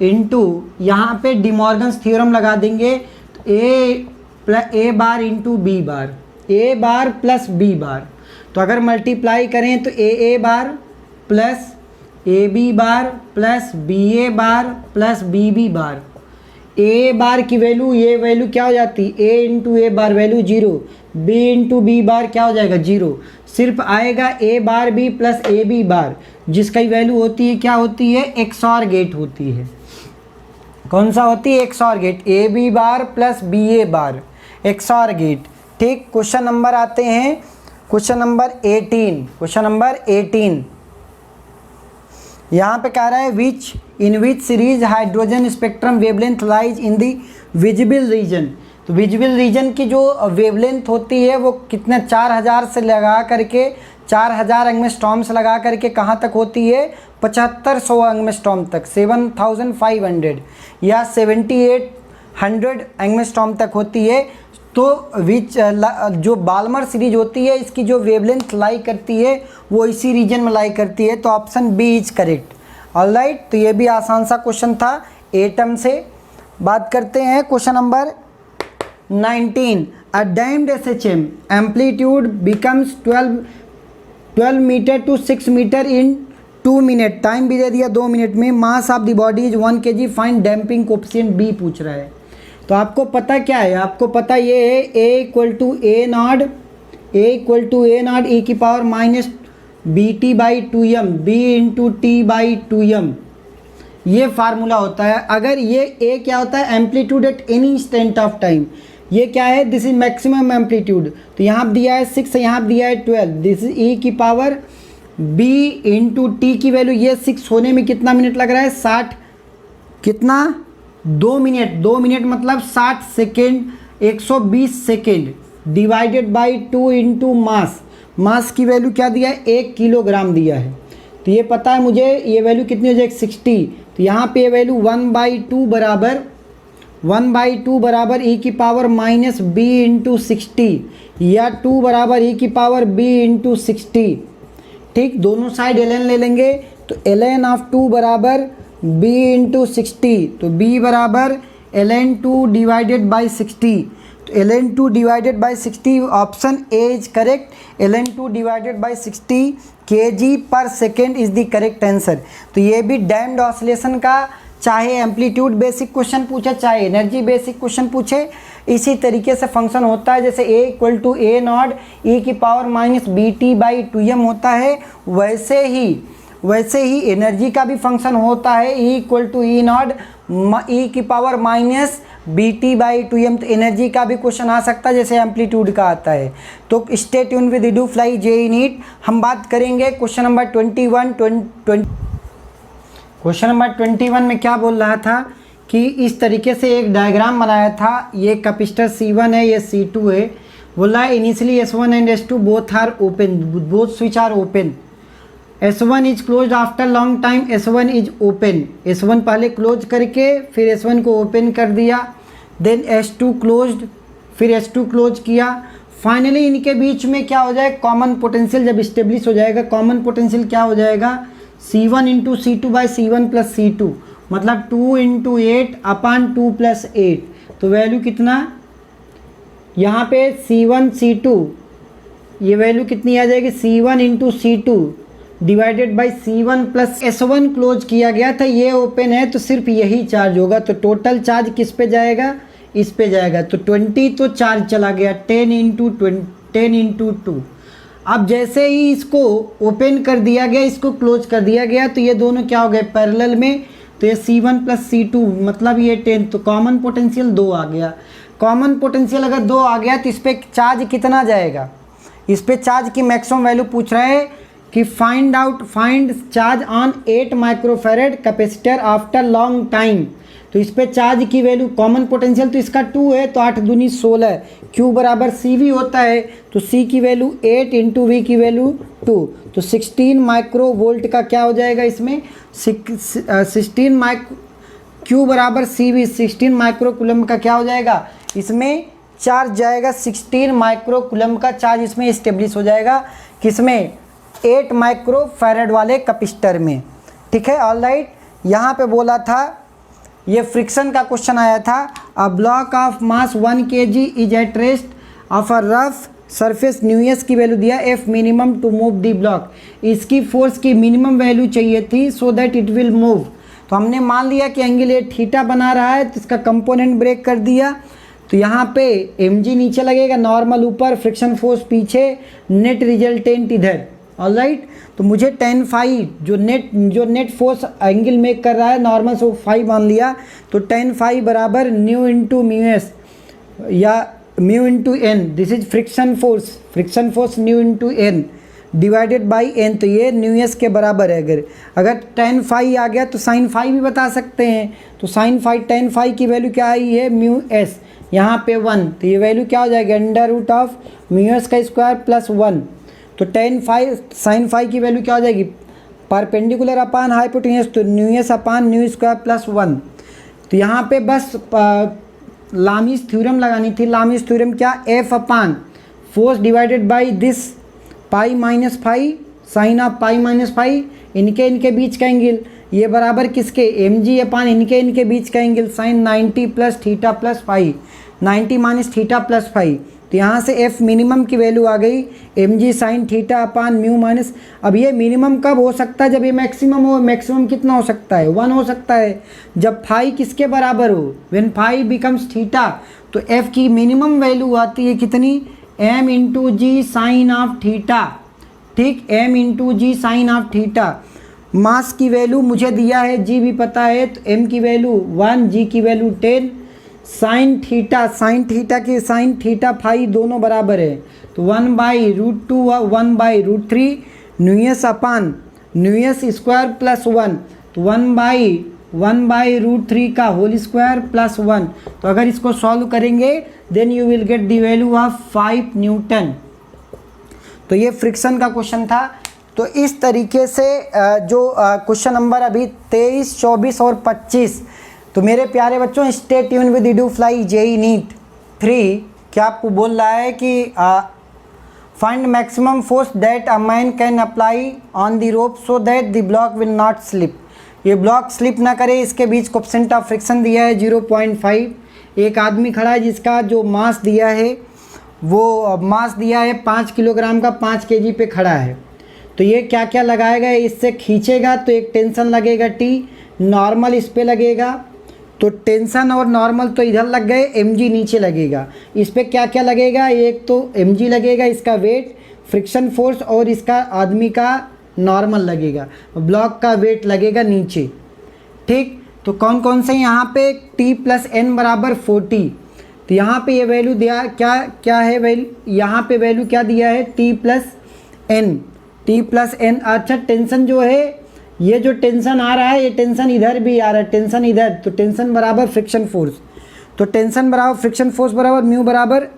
इंटू यहाँ पे डिमॉर्गन्स थ्योरम लगा देंगे, तो A bar into B bar, A bar plus B bar. तो अगर मल्टीप्लाई करें तो A bar plus A B bar plus B A bar plus B B bar. A bar की वैल्यू, ये वैल्यू क्या हो जाती, A into A bar value 0, B into B bar क्या हो जाएगा 0, सिर्फ आएगा A bar B plus A B bar, जिसका वैल्यू होती है क्या होती है, एक्सऑर गेट होती है। कौन सा होती है, XOR gate, A B bar plus B A bar, XOR gate. ठीक, क्वेश्चन नंबर आते हैं, क्वेश्चन नंबर 18। क्वेश्चन नंबर 18 यहाँ पे कह रहा है in which series hydrogen spectrum wavelength lies in the visible region. तो विजिबल रीजन की जो वेवलेंथ होती है वो कितना 4000 से लगा करके 4000 एंगस्ट्रॉम से लगा करके कहाँ तक होती है, 7500 एंगस्ट्रॉम तक, 7500 या 7800 एंगस्ट्रॉम तक होती है। तो जो बाल्मर सीरीज होती है इसकी जो वेवलेंथ लाई करती है वो इसी रीजन में लाई करती है। तो option B is correct. Alright, तो ये भी आसान सा क्वेश्चन था एटम से। बात करते हैं question number 19। A damped SHM amplitude becomes 12 metre to 6 metre in 2 minute. Time भी दे दिया 2 मिनट में। Mass of the body is 1 kg। Find damping coefficient B पूछ रहा है। तो आपको पता क्या है, आपको पता ये है A equal to A not E की power minus B T by 2m, B into T by 2m, ये फार्मूला होता है। अगर ये ए क्या होता है, amplitude at any instant of time. ये क्या है, दिस इज मैक्सिमम एम्पलीट्यूड। तो यहाँ दिया है 6, यहाँ दिया है 12। दिस इज ई की पावर बी इंटू टी की वैल्यू, ये 6 होने में कितना मिनट लग रहा है, 60 कितना 2 मिनट। 2 मिनट मतलब 60 second, 120 second divided by 2 into mass. Mass की वैल्यू क्या दिया है, 1 किलोग्राम दिया है। तो ये पता है मुझे ये वैल्यू कितनी हो जाएगी 60। तो यहाँ पे ये वैल्यू 1/2 बराबर ई की पावर माइनस बी इंटू 60 या 2 बराबर ई की पावर बी इंटू 60। ठीक, दोनों साइड ln ले लेंगे तो ln ऑफ 2 बराबर b इंटू 60। तो b बराबर ln2 डिवाइडेड बाई 60। तो ln2 divided by 60 option A is correct. ln2 divided by 60 kg पर second is the correct answer. तो ये भी डैम्ड ऑसिलेशन का चाहे एम्पलीट्यूड बेसिक क्वेश्चन पूछे चाहे एनर्जी बेसिक क्वेश्चन पूछे, इसी तरीके से फंक्शन होता है। जैसे a equal to A not E की power minus B T by 2m होता है, वैसे ही एनर्जी का भी फंक्शन होता है E equal to E not E की power minus B T by 2m। तो एनर्जी का भी क्वेश्चन आ सकता है जैसे एम्पलीट्यूड का आता है। तो stay tune with EduFly JEE NEET. हम बात करेंगे क्वेश्चन नंबर 21। क्वेश्चन नंबर 21 में क्या बोल रहा था कि इस तरीके से एक डायग्राम बनाया था। ये कैपेसिटर C1 है, ये C2 है। बोला है initially S1 and S2 both are open, both switch are open. S1 is close after long time, S1 is open. S1 पहले क्लोज करके फिर S1 को ओपन कर दिया, देन S2 क्लोज्ड, फिर S2 क्लोज किया। फाइनली इनके बीच में क्या हो जाएगा, कॉमन पोटेंशियल जब इस्टेब्लिश हो जाएगा, कॉमन पोटेंशियल क्या हो जाएगा, C1 into C2 by C1 plus C2, मतलब 2 इंटू 8 अपान 2 प्लस 8। तो वैल्यू कितना, यहाँ पे C1 C2 ये वैल्यू कितनी आ जाएगी, C1 into C2 divided by C1 plus S1 close किया गया था, ये ओपन है तो सिर्फ यही चार्ज होगा। तो टोटल चार्ज किस पे जाएगा, इस पे जाएगा। तो 20 तो चार्ज चला गया, 10 इंटू 2। अब जैसे ही इसको ओपन कर दिया गया, इसको क्लोज कर दिया गया, तो ये दोनों क्या हो गए पैरेलल में। तो ये C1 प्लस C2 मतलब ये 10, तो कॉमन पोटेंशियल 2 आ गया। कॉमन पोटेंशियल अगर 2 आ गया तो इस पर चार्ज कितना जाएगा, इस पर चार्ज की मैक्सिमम वैल्यू पूछ रहा है कि find charge on 8 microfarad capacitor after long time. तो इस पे चार्ज की वैल्यू, कॉमन पोटेंशियल तो इसका 2 है, तो 8 दूनी 16, Q बराबर CV होता है। तो C की वैल्यू 8 इंटू V की वैल्यू 2, तो 16 माइक्रो वोल्ट का क्या हो जाएगा इसमें, 16 Q बराबर CV 16 माइक्रो कूलम्ब का क्या हो जाएगा, इसमें चार्ज जाएगा 16 माइक्रो कूलम्ब का चार्ज इसमें इस्टेब्लिश हो जाएगा। किसमें, 8 माइक्रो फैरेड वाले कैपेसिटर में। ठीक है, ऑल राइट। यहाँ पे बोला था ये फ्रिक्शन का क्वेश्चन आया था। A block of mass 1 kg is at rest of a rough surface न्यूएस की वैल्यू दिया F minimum to move the block. इसकी फोर्स की मिनिमम वैल्यू चाहिए थी so that it will move. तो हमने मान लिया कि एंगल ए थीटा बना रहा है तो इसका कंपोनेंट ब्रेक कर दिया। तो यहाँ पे mg नीचे लगेगा, नॉर्मल ऊपर, फ्रिक्शन फोर्स पीछे, नेट रिजल्टेंट इधर। ऑलराइट, तो मुझे tan फाई जो नेट फोर्स एंगल मेक कर रहा है नॉर्मल से फाई मान लिया। तो tan फाई बराबर न्यू इंटू म्यू एस या mu into N, this is friction force nu into N divided by N. तो ये न्यू एस के बराबर है। अगर tan फाई आ गया तो साइन फाई भी बता सकते हैं। तो साइन फाई tan फाई की वैल्यू क्या आई है म्यू एस, यहाँ पे 1, तो ये वैल्यू क्या हो जाएगी under root of mu s का स्क्वायर प्लस 1। तो tan फाई साइन फाई की वैल्यू क्या हो जाएगी परपेंडिकुलर अपान हाइपोटेन्यूज, तो mu s upon mu square plus 1। तो यहाँ पे बस लामीज थ्योरम लगानी थी। लामीज थ्योरम क्या, F upon force divided by this pi minus phi sine of pi minus phi, इनके बीच का एंगल, ये बराबर किसके एम जी अपान इनके बीच का angle sine 90 plus theta plus phi, 90 minus theta plus phi. तो यहाँ से एफ मिनिमम की वैल्यू आ गई M G sine theta upon mu minus. अब ये मिनिमम कब हो सकता है, जब ये मैक्सिमम हो। मैक्सिमम कितना हो सकता है 1 हो सकता है, जब फाई किसके बराबर हो, व्हेन फाई बिकम्स थीटा। तो एफ की मिनिमम वैल्यू आती है कितनी, M into G sine of theta. ठीक, M into G sine of theta. Mass की वैल्यू मुझे दिया है, जी भी पता है, तो एम की वैल्यू 1, जी की वैल्यू 10, साइन थीटा की साइन थीटा फाई दोनों बराबर है। तो 1/√2 व 1/√3 न्यूएस अपान न्यूएस स्क्वायर प्लस 1, तो 1/√3 का होल स्क्वायर प्लस 1। तो अगर इसको सॉल्व करेंगे then you will get the value of 5 newton. तो ये फ्रिक्शन का क्वेश्चन था। तो इस तरीके से जो क्वेश्चन नंबर अभी 23, 24 और 25, तो मेरे प्यारे बच्चों stay tune with EduFly JEE NEET 3 क्या आपको बोल रहा है कि find maximum force that a man can apply on the rope so that the block will not slip. ये ब्लॉक स्लिप ना करे, इसके बीच कोएफिशिएंट ऑफ फ्रिक्शन दिया है 0.5। एक आदमी खड़ा है जिसका जो मास दिया है वो मास दिया है 5 किलोग्राम का, 5 kg पे खड़ा है। तो ये क्या क्या लगाएगा, इससे खींचेगा तो एक टेंशन लगेगा T, नॉर्मल इस पे लगेगा। तो टेंशन और नॉर्मल तो इधर लग गए, mg नीचे लगेगा। इस पे क्या क्या लगेगा, एक तो mg लगेगा, इसका वेट, फ्रिक्शन फोर्स, और इसका आदमी का नॉर्मल लगेगा, ब्लॉक का वेट लगेगा नीचे। ठीक, तो कौन कौन से यहाँ पे T + n बराबर 40। तो यहाँ पे ये वैल्यू दिया क्या है वैल्यू, यहाँ पे वैल्यू क्या दिया है T + n। अच्छा, टेंशन जो है, ये जो टेंशन आ रहा है ये टेंशन इधर भी आ रहा है, टेंशन इधर, तो टेंशन बराबर फ्रिक्शन फोर्स। तो टेंशन बराबर फ्रिक्शन फोर्स बराबर म्यू बराबर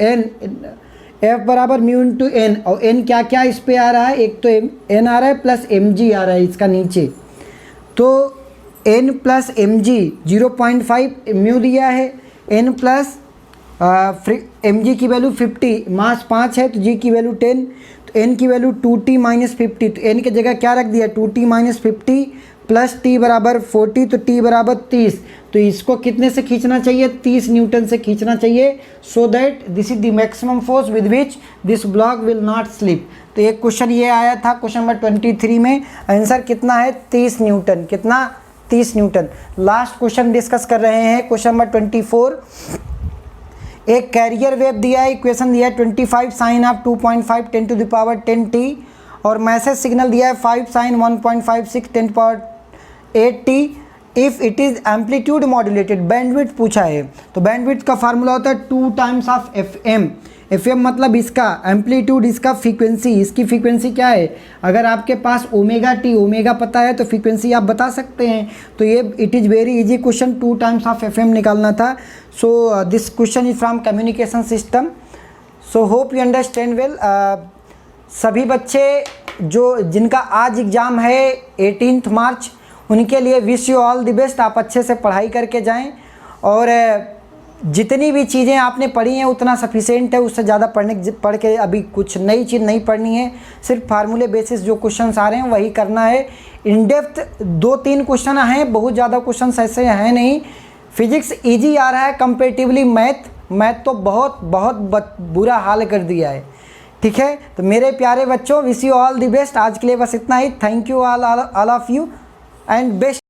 n, एफ बराबर म्यू इंटू एन। और n क्या क्या इस पे आ रहा है, एक तो n आ रहा है प्लस mg आ रहा है इसका नीचे। तो n + mg 0.5 म्यू दिया है, n प्लस mg की वैल्यू 50, मास 5 है तो g की वैल्यू 10, तो n की वैल्यू 2t - 50। तो n की जगह क्या रख दिया 2t - 50 प्लस t बराबर 40, तो t बराबर 30। तो इसको कितने से खींचना चाहिए, 30 न्यूटन से खींचना चाहिए, so that this is the maximum force with which this block will not slip. तो एक क्वेश्चन ये आया था क्वेश्चन नंबर 23 में, आंसर कितना है 30 न्यूटन। कितना, 30 न्यूटन। लास्ट क्वेश्चन डिस्कस कर रहे हैं, क्वेश्चन नंबर 24। एक कैरियर वेव दिया है, इक्वेशन दिया है 25 sign of 2.5 10 to the power 10t, और मैसेज सिग्नल दिया है 5 sine 1.56 10 power 8t if it is amplitude modulated. Bandwidth पूछा है, तो बैंडविड्थ का फार्मूला होता है 2 टाइम्स ऑफ FM। FM मतलब इसका एम्पलीट्यूड, इसका फ्रीक्वेंसी, इसकी फ्रीक्वेंसी क्या है, अगर आपके पास ω/t, ओमेगा पता है तो फ्रीक्वेंसी आप बता सकते हैं। तो ये it is very easy question, 2 times of FM निकालना था। So this question is from communication system. So hope you understand well. सभी बच्चे जिनका आज एग्ज़ाम है 18 मार्च, उनके लिए wish you all the best. आप अच्छे से पढ़ाई करके जाएं और जितनी भी चीज़ें आपने पढ़ी हैं उतना सफिशिएंट है, उससे ज़्यादा पढ़ के अभी कुछ नई चीज़ नहीं पढ़नी है। सिर्फ फार्मूले बेसिस जो क्वेश्चंस आ रहे हैं वही करना है। इन डेप्थ 2-3 क्वेश्चन हैं, बहुत ज़्यादा क्वेश्चंस ऐसे हैं नहीं। फिजिक्स इजी आ रहा है कंपेरेटिवली, मैथ तो बहुत बुरा हाल कर दिया है। ठीक है, तो मेरे प्यारे बच्चों, wish you all the best. आज के लिए बस इतना ही। Thank you all of you and best.